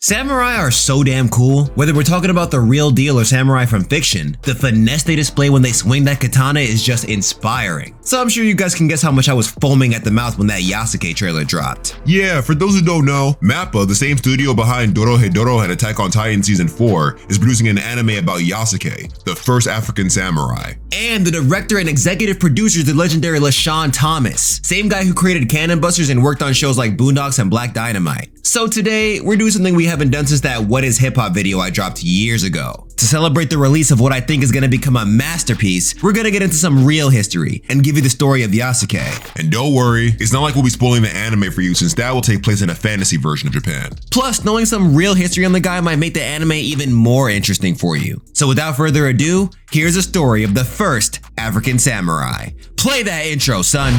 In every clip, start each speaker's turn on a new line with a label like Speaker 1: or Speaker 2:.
Speaker 1: Samurai are so damn cool. Whether we're talking about the real deal or samurai from fiction, the finesse they display when they swing that katana is just inspiring. So I'm sure you guys can guess how much I was foaming at the mouth when that Yasuke trailer dropped.
Speaker 2: Yeah, for those who don't know, Mappa, the same studio behind Dorohedoro and Attack on Titan Season 4, is producing an anime about Yasuke, the first African samurai.
Speaker 1: And the director and executive producer is the legendary LeSean Thomas, same guy who created Cannon Busters and worked on shows like Boondocks and Black Dynamite. So today, we're doing something we haven't done since that What is Hip Hop video I dropped years ago. To celebrate the release of what I think is going to become a masterpiece, we're going to get into some real history and give you the story of Yasuke.
Speaker 2: And don't worry, it's not like we'll be spoiling the anime for you since that will take place in a fantasy version of Japan.
Speaker 1: Plus, knowing some real history on the guy might make the anime even more interesting for you. So without further ado, here's a story of the first African samurai. Play that intro, son.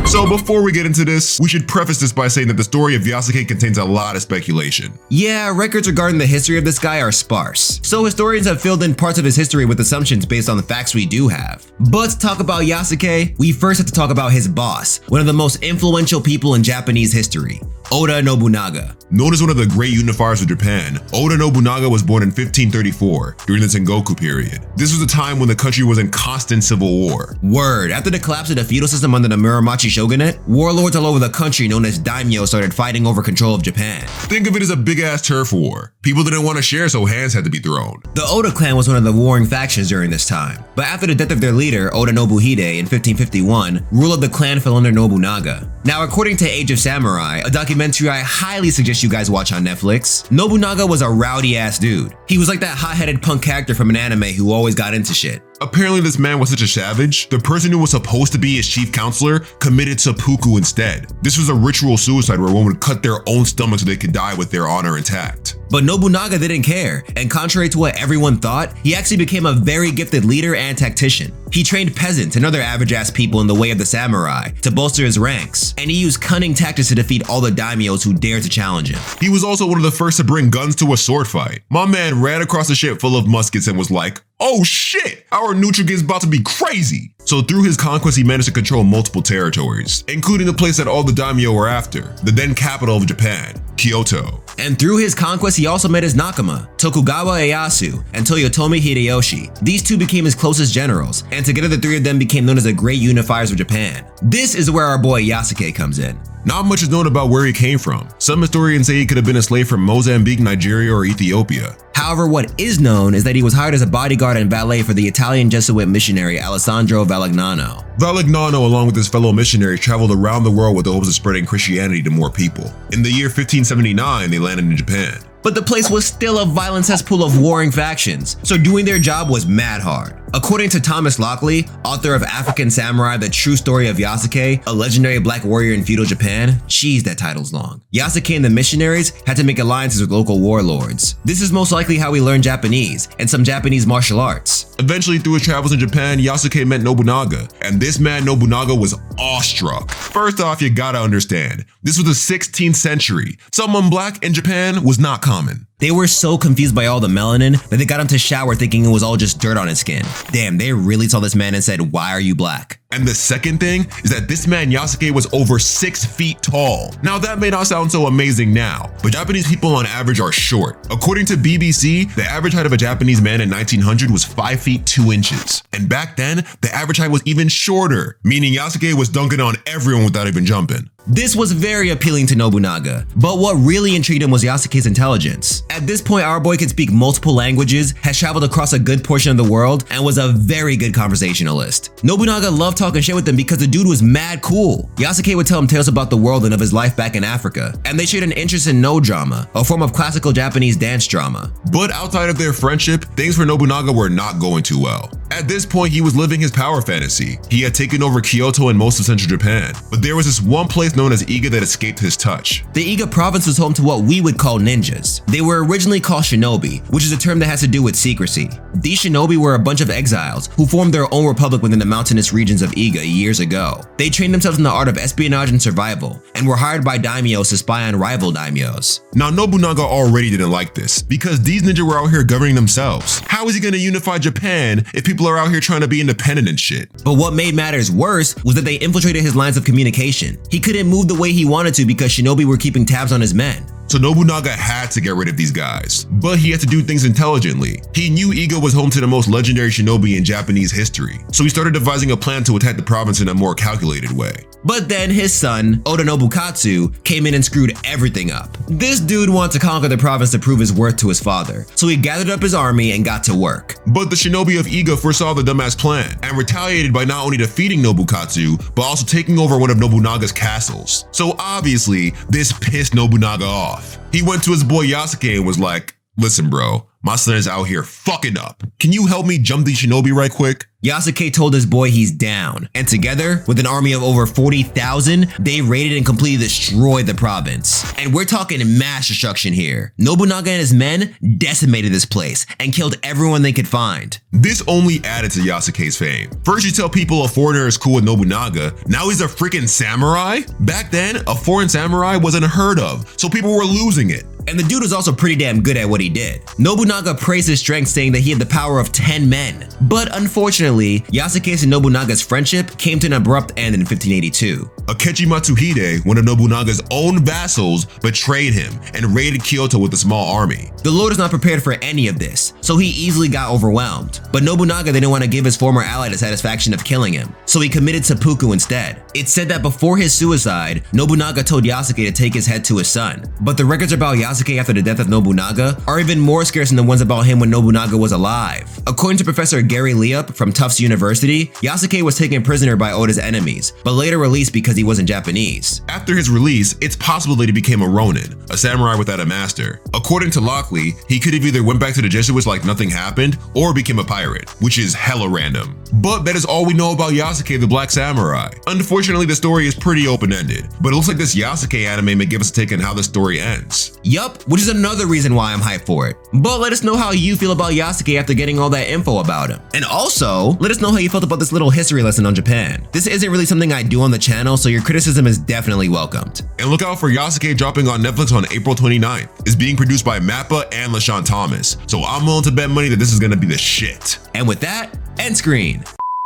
Speaker 2: So before we get into this, we should preface this by saying that the story of Yasuke contains a lot of speculation.
Speaker 1: Yeah, records regarding the history of this guy are sparse, so historians have filled in parts of his history with assumptions based on the facts we do have. But to talk about Yasuke, we first have to talk about his boss, one of the most influential people in Japanese history, Oda Nobunaga.
Speaker 2: Known as one of the great unifiers of Japan, Oda Nobunaga was born in 1534 during the Sengoku period. This was a time when the country was in constant civil war.
Speaker 1: Word, after the collapse of the feudal system under the Muromachi shogunate, warlords all over the country known as daimyo started fighting over control of Japan.
Speaker 2: Think of it as a big-ass turf war. People didn't want to share, so hands had to be thrown.
Speaker 1: The Oda clan was one of the warring factions during this time, but after the death of their leader, Oda Nobuhide, in 1551, rule of the clan fell under Nobunaga. Now, according to Age of Samurai, a documentary I highly suggest you guys watch on Netflix, Nobunaga was a rowdy-ass dude. He was like that hot-headed punk character from an anime who always got into shit.
Speaker 2: Apparently this man was such a savage, the person who was supposed to be his chief counselor committed seppuku instead. This was a ritual suicide where one would cut their own stomach so they could die with their honor intact.
Speaker 1: But Nobunaga didn't care, and contrary to what everyone thought, he actually became a very gifted leader and tactician. He trained peasants and other average-ass people in the way of the samurai to bolster his ranks, and he used cunning tactics to defeat all the daimyos who dared to challenge him.
Speaker 2: He was also one of the first to bring guns to a sword fight. My man ran across a ship full of muskets and was like, "Oh shit, our neutral is about to be crazy." So through his conquest, he managed to control multiple territories, including the place that all the daimyo were after, the then capital of Japan, Kyoto.
Speaker 1: And through his conquest, he also met his nakama, Tokugawa Ieyasu and Toyotomi Hideyoshi. These two became his closest generals, and together the three of them became known as the great unifiers of Japan. This is where our boy Yasuke comes in.
Speaker 2: Not much is known about where he came from. Some historians say he could have been a slave from Mozambique, Nigeria, or Ethiopia.
Speaker 1: However, what is known is that he was hired as a bodyguard and valet for the Italian Jesuit missionary Alessandro Valignano.
Speaker 2: Valignano, along with his fellow missionaries, traveled around the world with the hopes of spreading Christianity to more people. In the year 1579, they landed in Japan.
Speaker 1: But the place was still a violent cesspool of warring factions, so doing their job was mad hard. According to Thomas Lockley, author of African Samurai, The True Story of Yasuke, a legendary black warrior in feudal Japan, jeez, that title's long. Yasuke and the missionaries had to make alliances with local warlords. This is most likely how he learned Japanese and some Japanese martial arts.
Speaker 2: Eventually, through his travels in Japan, Yasuke met Nobunaga, and this man Nobunaga was awestruck. First off, you gotta understand, this was the 16th century. Someone black in Japan was not common.
Speaker 1: They were so confused by all the melanin that they got him to shower thinking it was all just dirt on his skin. Damn, they really saw this man and said, "Why are you black?"
Speaker 2: And the second thing is that this man Yasuke was over 6 feet tall. Now that may not sound so amazing now, but Japanese people on average are short. According to BBC, the average height of a Japanese man in 1900 was 5 feet 2 inches. And back then, the average height was even shorter, meaning Yasuke was dunking on everyone without even jumping.
Speaker 1: This was very appealing to Nobunaga, but what really intrigued him was Yasuke's intelligence. At this point, our boy could speak multiple languages, has traveled across a good portion of the world, and was a very good conversationalist. Nobunaga loved talking shit with him because the dude was mad cool. Yasuke would tell him tales about the world and of his life back in Africa, and they shared an interest in no drama, a form of classical Japanese dance drama.
Speaker 2: But outside of their friendship, things for Nobunaga were not going too well. At this point, he was living his power fantasy. He had taken over Kyoto and most of central Japan, but there was this one place known as Iga that escaped his touch.
Speaker 1: The Iga province was home to what we would call ninjas. They were originally called shinobi, which is a term that has to do with secrecy. These shinobi were a bunch of exiles who formed their own republic within the mountainous regions of Iga years ago. They trained themselves in the art of espionage and survival, and were hired by daimyos to spy on rival daimyos.
Speaker 2: Now Nobunaga already didn't like this, because these ninja were out here governing themselves. How is he gonna unify Japan if people are out here trying to be independent and shit?
Speaker 1: But what made matters worse was that they infiltrated his lines of communication. He couldn't move the way he wanted to because shinobi were keeping tabs on his men.
Speaker 2: So Nobunaga had to get rid of these guys, but he had to do things intelligently. He knew Iga was home to the most legendary shinobi in Japanese history, so he started devising a plan to attack the province in a more calculated way.
Speaker 1: But then his son, Oda Nobukatsu, came in and screwed everything up. This dude wanted to conquer the province to prove his worth to his father, so he gathered up his army and got to work.
Speaker 2: But the shinobi of Iga foresaw the dumbass plan and retaliated by not only defeating Nobukatsu, but also taking over one of Nobunaga's castles. So obviously, this pissed Nobunaga off. He went to his boy Yasuke and was like, "Listen bro, my son is out here fucking up. Can you help me jump these shinobi right quick?"
Speaker 1: Yasuke told his boy he's down, and together, with an army of over 40,000, they raided and completely destroyed the province. And we're talking mass destruction here. Nobunaga and his men decimated this place and killed everyone they could find.
Speaker 2: This only added to Yasuke's fame. First you tell people a foreigner is cool with Nobunaga, now he's a freaking samurai? Back then, a foreign samurai was unheard of, so people were losing it.
Speaker 1: And the dude was also pretty damn good at what he did. Nobunaga praised his strength, saying that he had the power of 10 men. But unfortunately, Yasuke's and Nobunaga's friendship came to an abrupt end in 1582.
Speaker 2: Akechi Matsuhide, one of Nobunaga's own vassals, betrayed him and raided Kyoto with a small army.
Speaker 1: The lord is not prepared for any of this, so he easily got overwhelmed. But Nobunaga didn't want to give his former ally the satisfaction of killing him, so he committed seppuku instead. It's said that before his suicide, Nobunaga told Yasuke to take his head to his son. But the records about Yasuke after the death of Nobunaga are even more scarce than the ones about him when Nobunaga was alive. According to Professor Gary Leup from Tufts University, Yasuke was taken prisoner by Oda's enemies, but later released because he wasn't Japanese.
Speaker 2: After his release, it's possible that he became a ronin, a samurai without a master. According to Lockley, he could have either went back to the Jesuits like nothing happened, or became a pirate, which is hella random. But that is all we know about Yasuke the Black Samurai. Unfortunately, the story is pretty open-ended, but it looks like this Yasuke anime may give us a take on how the story ends.
Speaker 1: Yup, which is another reason why I'm hyped for it. But let us know how you feel about Yasuke after getting all that info about him. And also, let us know how you felt about this little history lesson on Japan. This isn't really something I do on the channel, so your criticism is definitely welcomed.
Speaker 2: And look out for Yasuke dropping on Netflix on April 29th. It's being produced by Mappa and LeSean Thomas, so I'm willing to bet money that this is gonna be the shit.
Speaker 1: And with that, end screen.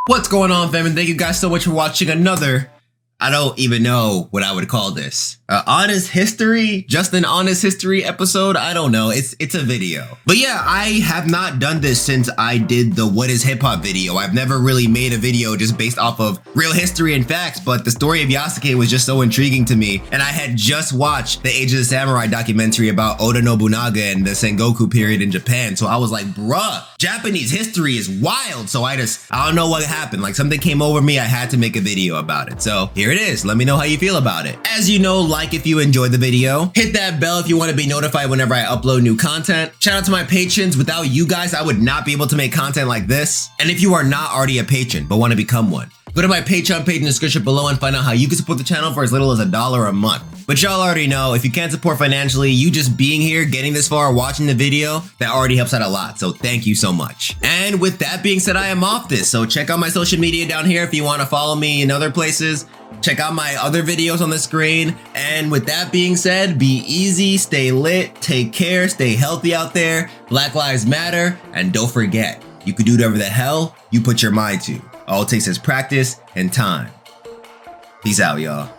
Speaker 1: What's going on, fam? And thank you guys so much for watching another, I don't even know what I would call this. Honest history? Just an honest history episode? I don't know. It's a video. But yeah, I have not done this since I did the What is Hip Hop video. I've never really made a video just based off of real history and facts, but the story of Yasuke was just so intriguing to me. And I had just watched the Age of the Samurai documentary about Oda Nobunaga and the Sengoku period in Japan. So I was like, bruh, Japanese history is wild. So I don't know what happened. Like something came over me. I had to make a video about it. So here it is. Let me know how you feel about it. As you know, like if you enjoyed the video, hit that bell if you want to be notified whenever I upload new content. Shout out to my patrons. Without you guys, I would not be able to make content like this. And if you are not already a patron but want to become one, go to my Patreon page in the description below and find out how you can support the channel for as little as $1 a month. But y'all already know, if you can't support financially, you just being here, getting this far, watching the video, that already helps out a lot. So thank you so much. And with that being said, I am off this. So check out my social media down here if you want to follow me in other places. Check out my other videos on the screen. And with that being said, be easy, stay lit, take care, stay healthy out there. Black Lives Matter. And don't forget, you can do whatever the hell you put your mind to. All it takes is practice and time. Peace out, y'all.